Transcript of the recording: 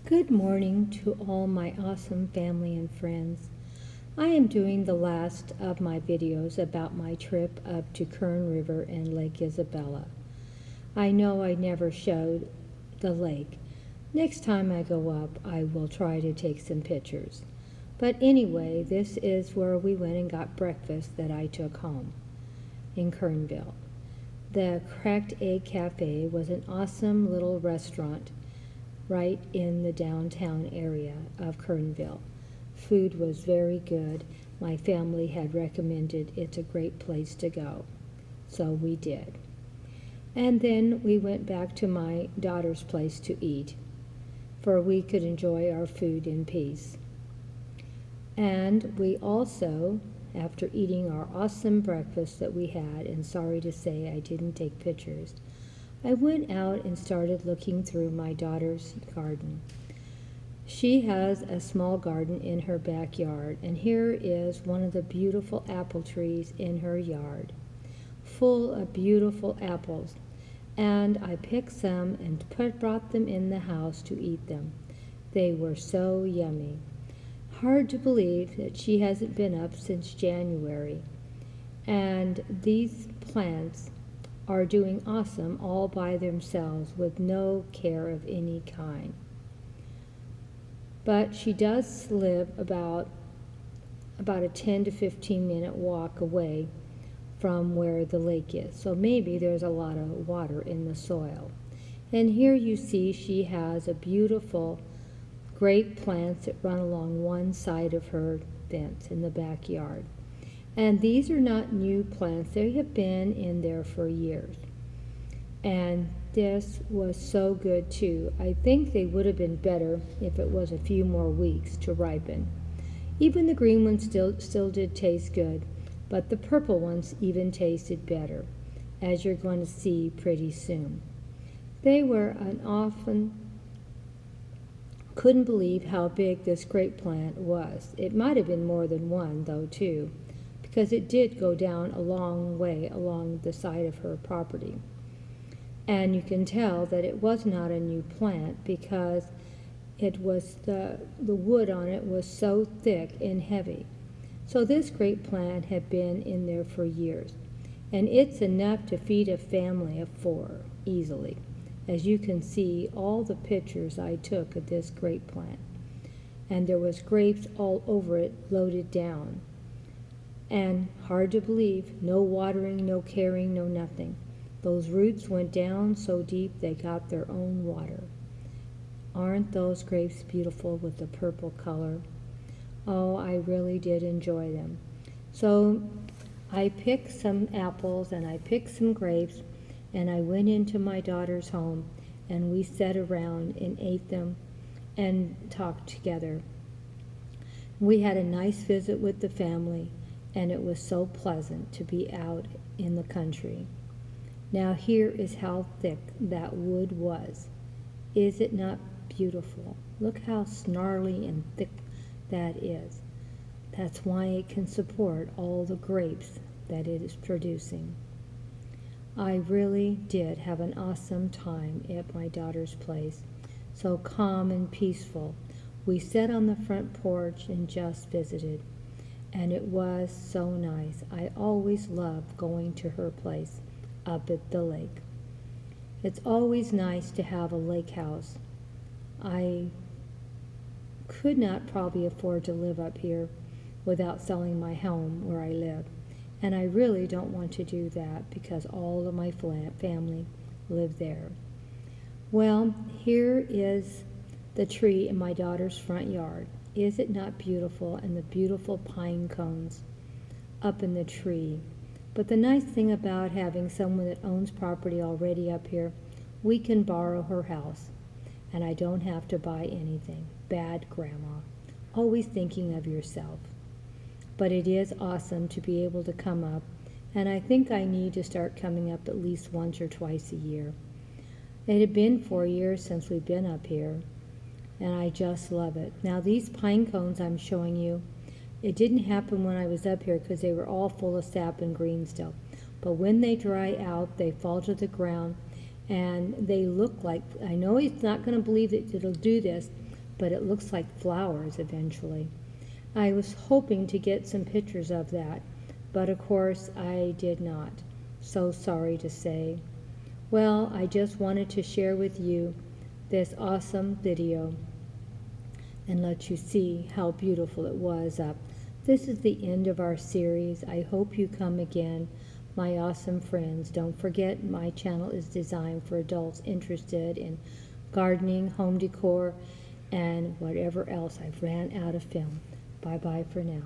Good morning to all my awesome family and friends. I am doing the last of my videos about my trip up to Kern River and Lake Isabella. I know I never showed the lake. Next time I go up, I will try to take some pictures. But anyway, this is where we went and got breakfast that I took home in Kernville. The Cracked Egg Cafe was an awesome little restaurant right in the downtown area of Kernville. Food was very good. My family had recommended it's a great place to go, so we did. And then we went back to my daughter's place to eat, for we could enjoy our food in peace. And we also, after eating our awesome breakfast that we had, and sorry to say I didn't take pictures, I went out and started looking through my daughter's garden. She has a small garden in her backyard, and here is one of the beautiful apple trees in her yard, full of beautiful apples. And I picked some and brought them in the house to eat them. They were so yummy. Hard to believe that she hasn't been up since January. And these plants are doing awesome all by themselves with no care of any kind. But she does live about a 10 to 15 minute walk away from where the lake is. So maybe there's a lot of water in the soil. And here you see she has a beautiful grape plants that run along one side of her fence in the backyard. And these are not new plants. They have been in there for years. And this was so good too. I think they would have been better if it was a few more weeks to ripen. Even the green ones still did taste good, but the purple ones even tasted better, as you're going to see pretty soon. They were an often couldn't believe how big this grape plant was. It might have been more than one, though, too, because it did go down a long way along the side of her property. And you can tell that it was not a new plant because it was the wood on it was so thick and heavy. So this grape plant had been in there for years, and it's enough to feed a family of 4 easily. As you can see, all the pictures I took of this grape plant, and there was grapes all over it loaded down. And hard to believe, no watering, no caring, no nothing. Those roots went down so deep they got their own water. Aren't those grapes beautiful with the purple color? Oh, I really did enjoy them. So I picked some apples and I picked some grapes, and I went into my daughter's home, and we sat around and ate them and talked together. We had a nice visit with the family, and it was so pleasant to be out in the country. Now here is how thick that wood was. Is it not beautiful? Look how snarly and thick that is. That's why it can support all the grapes that it is producing. I really did have an awesome time at my daughter's place, so calm and peaceful. We sat on the front porch and just visited, and it was so nice. I always love going to her place up at the lake. It's always nice to have a lake house. I could not probably afford to live up here without selling my home where I live, and I really don't want to do that because all of my family live there. Well, here is the tree in my daughter's front yard. Is it not beautiful? And the beautiful pine cones up in the tree. But the nice thing about having someone that owns property already up here, we can borrow her house, and I don't have to buy anything. Bad grandma, always thinking of yourself. But it is awesome to be able to come up, and I think I need to start coming up at least once or twice a year. It had been 4 years since we've been up here, and I just love it. Now these pine cones I'm showing you, it didn't happen when I was up here because they were all full of sap and green still. But when they dry out, they fall to the ground, and they look like, I know he's not going to believe that it'll do this, but it looks like flowers eventually. I was hoping to get some pictures of that, but of course I did not. So sorry to say. Well, I just wanted to share with you this awesome video and let you see how beautiful it was up. This is the end of our series. I hope you come again, my awesome friends. Don't forget, my channel is designed for adults interested in gardening, home decor, and whatever else I've ran out of film. Bye-bye for now.